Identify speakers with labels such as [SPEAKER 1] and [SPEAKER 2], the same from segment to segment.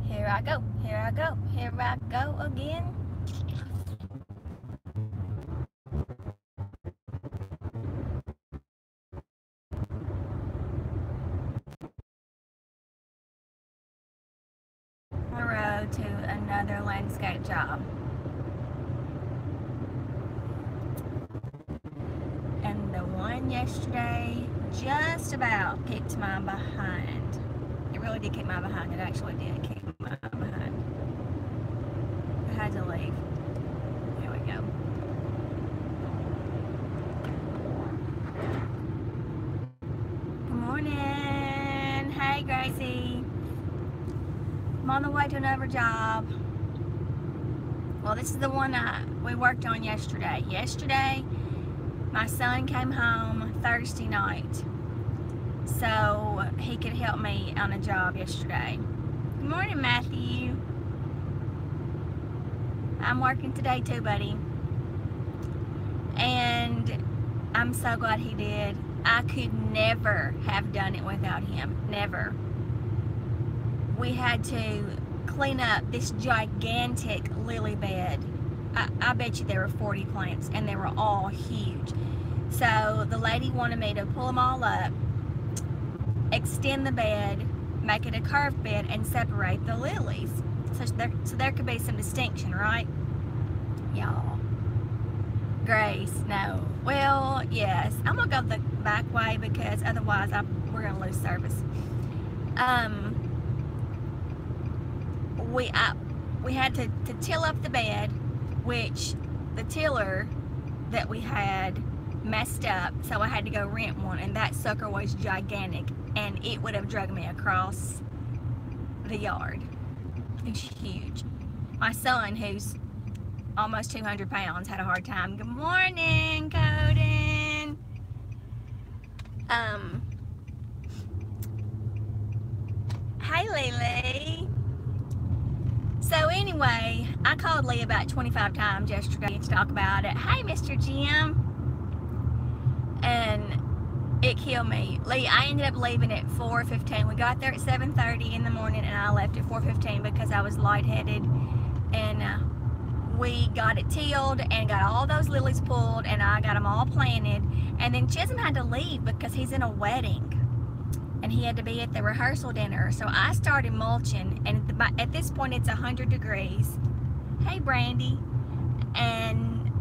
[SPEAKER 1] Here I go, here I go, here I go again. On the road to another landscape job. And the one yesterday just about kicked my behind. It really did kick my behind. It actually did kick my behind. I had to leave. Here we go. Good morning. Hey, Gracie. I'm on the way to another job. Well, this is the one we worked on yesterday. Yesterday, my son came home Thursday night, so he could help me on a job yesterday. Good morning, Matthew. I'm working today too, buddy. And I'm so glad he did. I could never have done it without him. Never. We had to clean up this gigantic lily bed. I bet you there were 40 plants, and they were all huge. So the lady wanted me to pull them all up, extend the bed, make it a curved bed, and separate the lilies. So there could be some distinction, right? Y'all. Grace, no. Well, yes. I'm going to go the back way because otherwise we're going to lose service. We had to till up the bed, which the tiller that we had messed up, so I had to go rent one, and that sucker was gigantic, and it would have dragged me across the yard. It's huge. My son, who's almost 200 pounds, had a hard time. Good morning, Coden. Hey, Lily. So anyway, I called Lee about 25 times yesterday to talk about it. Hey, Mr. Jim. And it killed me. Lee, I ended up leaving at 4:15. We got there at 7:30 in the morning, and I left at 4:15 because I was lightheaded. And we got it tilled and got all those lilies pulled, and I got them all planted. And then Chisholm had to leave because he's in a wedding, and he had to be at the rehearsal dinner. So I started mulching, and at this point it's 100 degrees. Hey, Brandy. And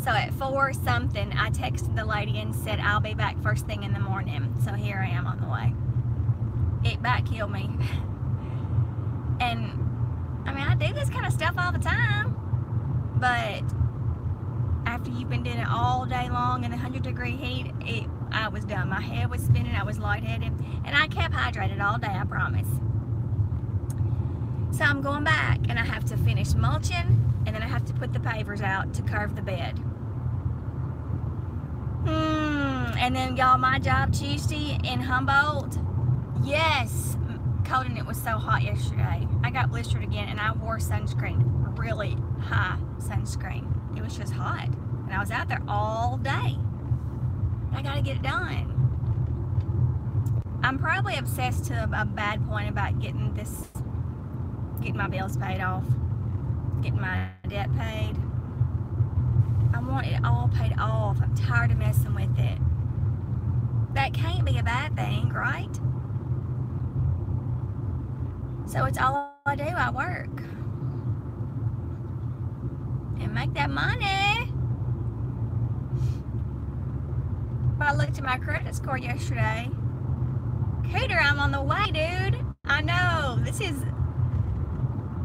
[SPEAKER 1] so at 4 something, I texted the lady and said I'll be back first thing in the morning. So here I am on the way. It back killed me. And I mean, I do this kind of stuff all the time, but after you've been doing it all day long in the 100-degree heat, I was done. My head was spinning, I was lightheaded, and I kept hydrated all day, I promise. So I'm going back, and I have to finish mulching, and then I have to put the pavers out to curve the bed. And then, y'all, my job Tuesday in Humboldt, yes, Colton, it was so hot yesterday. I got blistered again, and I wore sunscreen, really high sunscreen. It was just hot, and I was out there all day. I gotta get it done. I'm probably obsessed to a bad point about getting my bills paid off, getting my debt paid. I want it all paid off. I'm tired of messing with it. That can't be a bad thing, right? So it's all I do. I work and make that money. But I looked at my credit score yesterday. Cooter, I'm on the way, dude. I know.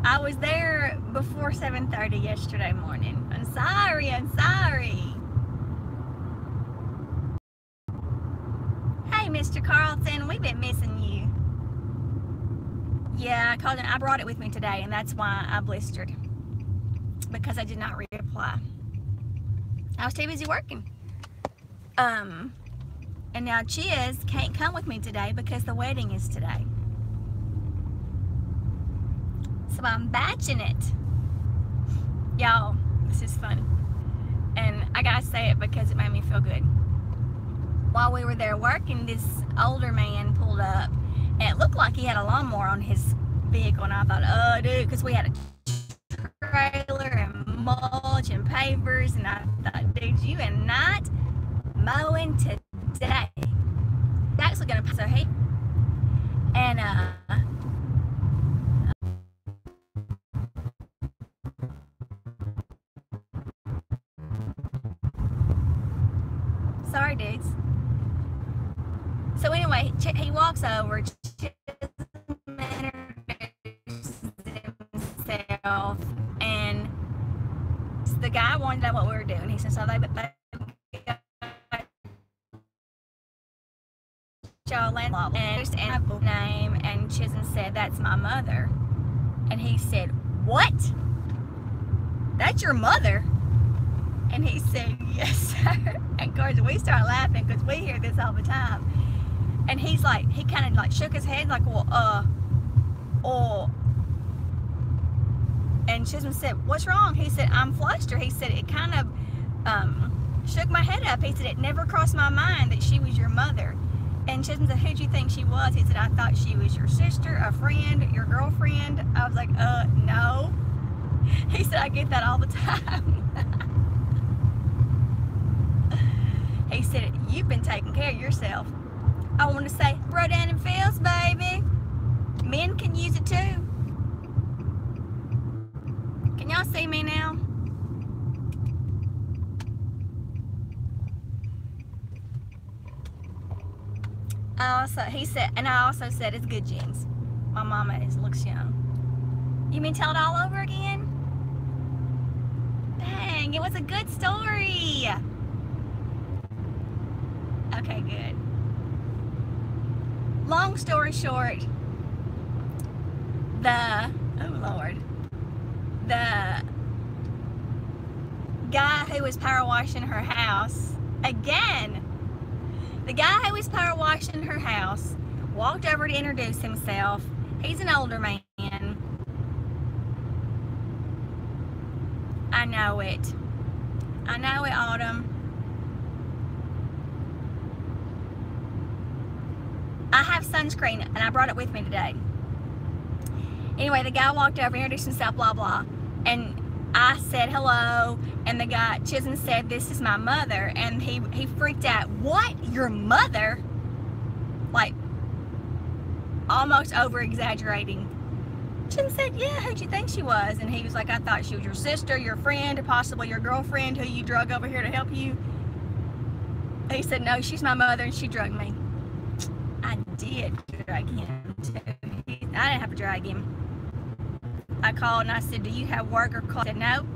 [SPEAKER 1] I was there before 7:30 yesterday morning. I'm sorry. Hey, Mr. Carlson, we've been missing you. Yeah, I called him. I brought it with me today, and that's why I blistered. Because I did not reapply. I was too busy working. And now Chiz can't come with me today because the wedding is today. So I'm batching it. Y'all, this is fun. And I gotta say it because it made me feel good. while we were there working, this older man pulled up, and it looked like he had a lawnmower on his vehicle, and I thought, oh, dude, because we had a trailer and mulch and pavers, and I thought, dude, you are not mowing today. Actually gonna pass. So he and sorry, dudes. So anyway, he walks over, introduces himself, and the guy wanted to know what we were doing. He said, so they landlord and a name, and Chisholm said, that's my mother. And he said, what? That's your mother? And he said, yes, sir. And of course we start laughing because we hear this all the time. And he's like, he kind of like shook his head like, well, and Chisholm said, what's wrong? He said, I'm flustered. He said, it kind of shook my head up. He said, it never crossed my mind that she was your mother. And Chisholm said, who'd you think she was? He said, I thought she was your sister, a friend, your girlfriend. I was like, no. He said, I get that all the time. He said, you've been taking care of yourself. I want to say, Rodan and Phil's, baby. Men can use it too. Can y'all see me now? He said, and I also said, it's good genes. My mama looks young. You mean tell it all over again? Dang, it was a good story. Okay, good. Long story short, the guy who was power washing her house, again, the guy who was power washing her house walked over to introduce himself. He's an older man. I know it. I know it, Autumn. I have sunscreen, and I brought it with me today. Anyway, the guy walked over, introduced himself, blah, blah. And I said hello, and the guy, Chisholm, said, this is my mother. And he freaked out. What? Your mother? Like, almost over-exaggerating. Chisholm said, yeah, who'd you think she was? And he was like, I thought she was your sister, your friend, possibly your girlfriend who you drug over here to help you. He said, no, she's my mother, and she drugged me. I did drag him too. I didn't have to drag him. I called and I said, do you have work or class? He said, no.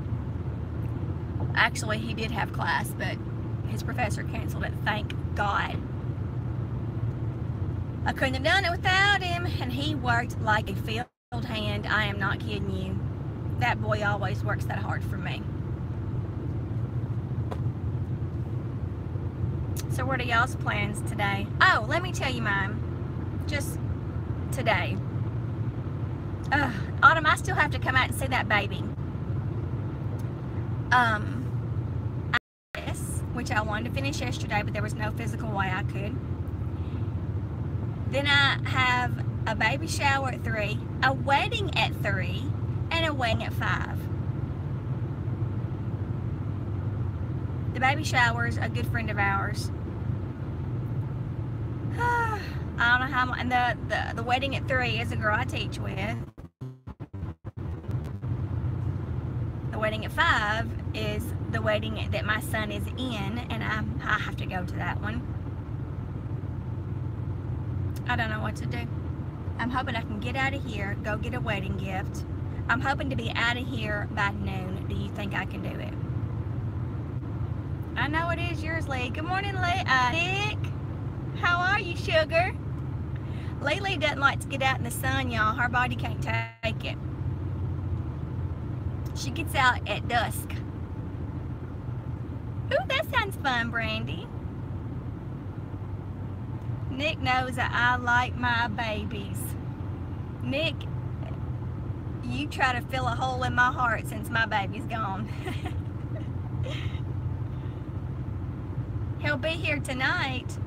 [SPEAKER 1] Actually, he did have class, but his professor canceled it, thank God. I couldn't have done it without him, and he worked like a field hand. I am not kidding you. That boy always works that hard for me. So what are y'all's plans today? Oh, let me tell you mine. Just today. Autumn, I still have to come out and see that baby. Which I wanted to finish yesterday, but there was no physical way I could. Then I have a baby shower at 3, a wedding at 3, and a wedding at 5. The baby shower is a good friend of ours. I don't know how much, and the wedding at 3 is a girl I teach with. The wedding at 5 is the wedding that my son is in, and I have to go to that one. I don't know what to do. I'm hoping I can get out of here, go get a wedding gift. I'm hoping to be out of here by noon. Do you think I can do it? I know it is yours, Lee. Good morning, Nick. How are you, sugar? Lee doesn't like to get out in the sun, y'all. Her body can't take it. She gets out at dusk. Ooh, that sounds fun, Brandy. Nick knows that I like my babies. Nick, you try to fill a hole in my heart since my baby's gone. He'll be here tonight.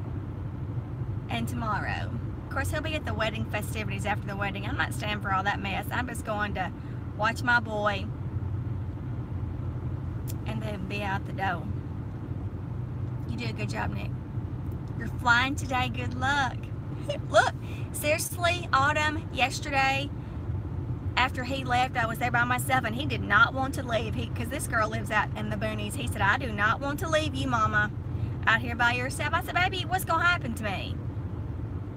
[SPEAKER 1] and tomorrow. Of course, he'll be at the wedding festivities after the wedding. I'm not staying for all that mess. I'm just going to watch my boy and then be out the door. You do a good job, Nick. You're flying today. Good luck. Look, seriously, Autumn, yesterday, after he left, I was there by myself, and he did not want to leave. Because this girl lives out in the boonies. He said, I do not want to leave you, Mama, out here by yourself. I said, baby, what's going to happen to me?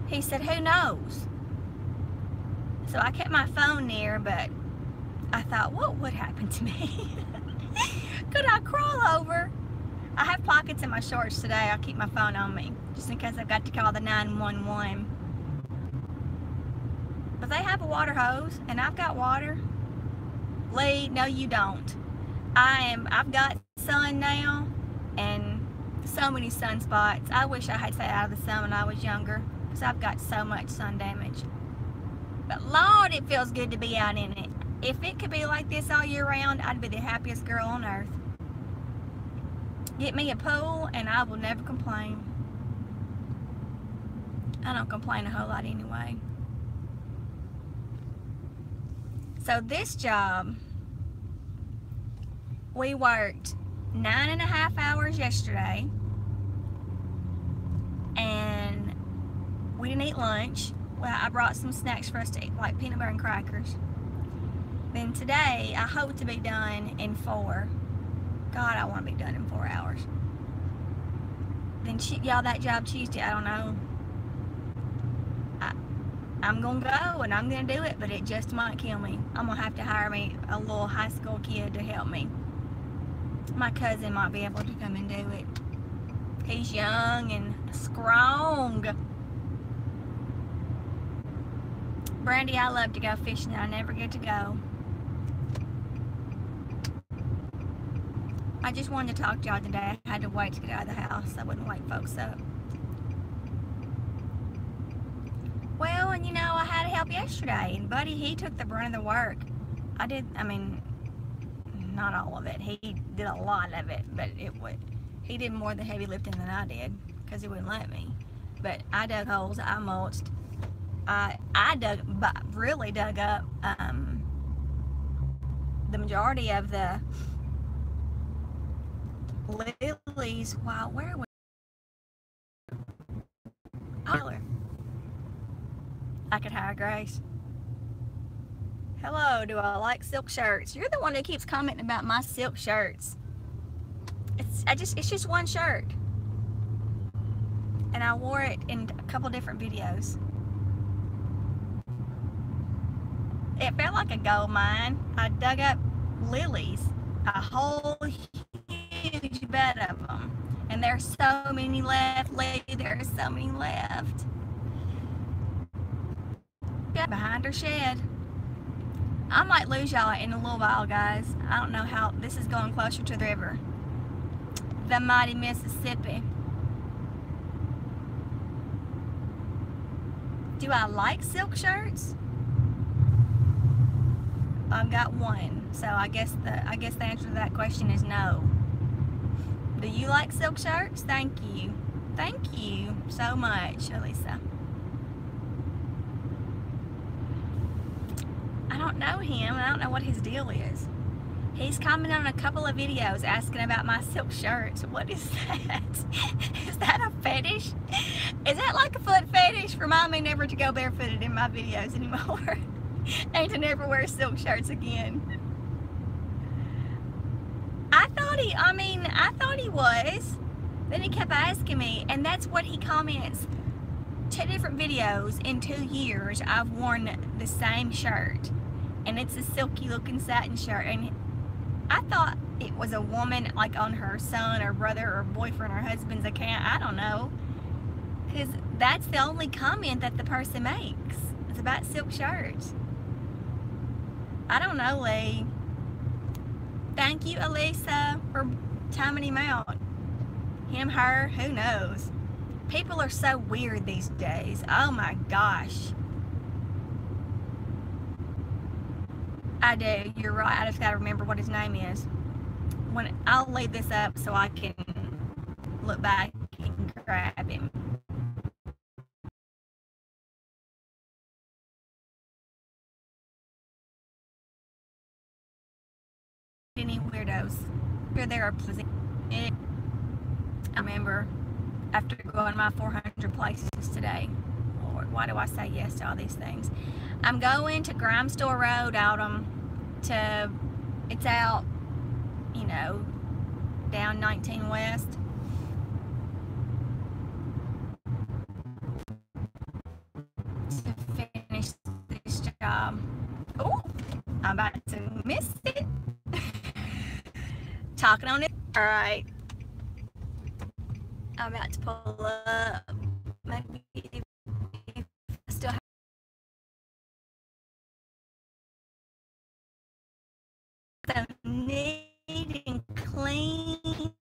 [SPEAKER 1] He said, who knows? So I kept my phone near, but I thought, what would happen to me? Could I crawl over? I have pockets in my shorts today. I'll keep my phone on me, just in case I've got to call the 911. But they have a water hose, and I've got water. Lee, no you don't. I've got sun now, and so many sunspots. I wish I had stayed out of the sun when I was younger, because I've got so much sun damage. But Lord, it feels good to be out in it. If it could be like this all year round, I'd be the happiest girl on earth. Get me a pool, and I will never complain. I don't complain a whole lot anyway. So this job, we worked 9.5 hours yesterday, and we didn't eat lunch. Well, I brought some snacks for us to eat, like peanut butter and crackers. Then today, I hope to be done in 4. God, I want to be done in 4 hours. Then, y'all, that job Tuesday, I don't know. I'm going to go, and I'm going to do it, but it just might kill me. I'm going to have to hire me a little high school kid to help me. My cousin might be able to come and do it. He's young and strong. Brandy, I love to go fishing, and I never get to go. I just wanted to talk to y'all today. I had to wait to get out of the house. I wouldn't wake folks up. Well, and you know, I had help yesterday, and Buddy, he took the brunt of the work. I mean, not all of it. He did a lot of it, but he did more of the heavy lifting than I did, because he wouldn't let me. But I dug holes, I mulched. I really dug up the majority of the lilies. While where was I could hire Grace. Hello, do I like silk shirts? You're the one who keeps commenting about my silk shirts. It's just one shirt, and I wore it in a couple different videos. It felt like a gold mine. I dug up lilies, a whole huge bed of them, and there's so many left, lady. There's so many left. Yeah, behind her shed. I might lose y'all in a little while, guys. I don't know how. This is going closer to the river, the mighty Mississippi. Do I like silk shirts? I've got one, so I guess the answer to that question is no. Do you like silk shirts? Thank you so much, Elisa. I don't know him. I don't know what his deal is. He's commented on a couple of videos asking about my silk shirts. What is that? Is that a fetish? Is that like a foot fetish? Remind me never to go barefooted in my videos anymore. And to never wear silk shirts again. I thought he was. Then he kept asking me, and that's what he comments. 2 different videos in 2 years, I've worn the same shirt. And it's a silky looking satin shirt. And I thought it was a woman, like on her son or brother or boyfriend or husband's account. I don't know. Because that's the only comment that the person makes. It's about silk shirts. I don't know, Lee. Thank you, Elisa, for timing him out. Him, her, who knows? People are so weird these days. Oh my gosh. I do. You're right. I just got to remember what his name is. I'll leave this up so I can look back and grab him. those. There are plenty. I remember after going my 400 places today. Lord, why do I say yes to all these things? I'm going to Grime Store Road out it's out, you know, down 19 West. To finish this job. Oh, I'm about to miss it. Talking on it. All right. I'm about to pull up. Maybe if I still have so neat and clean.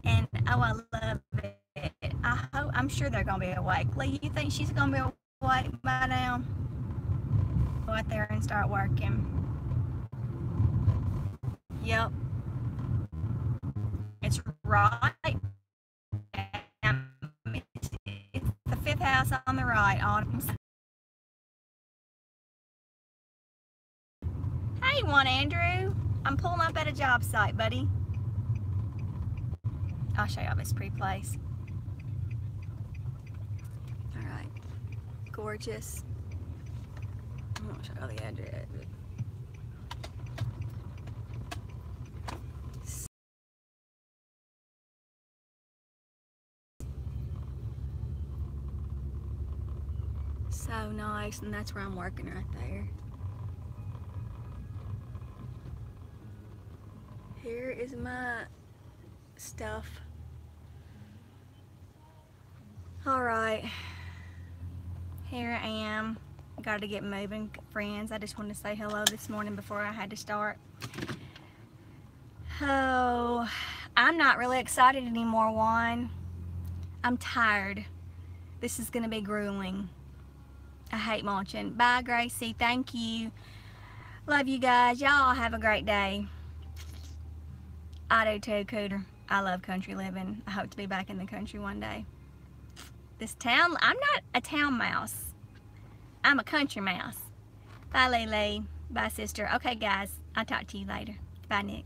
[SPEAKER 1] And oh, I love it. I'm sure they're gonna be awake. Lee, you think she's gonna be awake by now? Go out there and start working. Yep. It's right. It's the fifth house on the right. Hey, Juan Andrew. I'm pulling up at a job site, buddy. I'll show y'all this pretty place. All right. Gorgeous. I won't show y'all the address. So nice, and that's where I'm working right there. Here is my stuff. Alright, here I am. Got to get moving, friends. I just wanted to say hello this morning before I had to start. Oh, I'm not really excited anymore, Juan. I'm tired. This is going to be grueling. I hate mulching. Bye, Gracie. Thank you. Love you guys. Y'all have a great day. I do too, Cooter. I love country living. I hope to be back in the country one day. This town, I'm not a town mouse. I'm a country mouse. Bye, Lily. Bye, sister. Okay, guys. I'll talk to you later. Bye, Nick.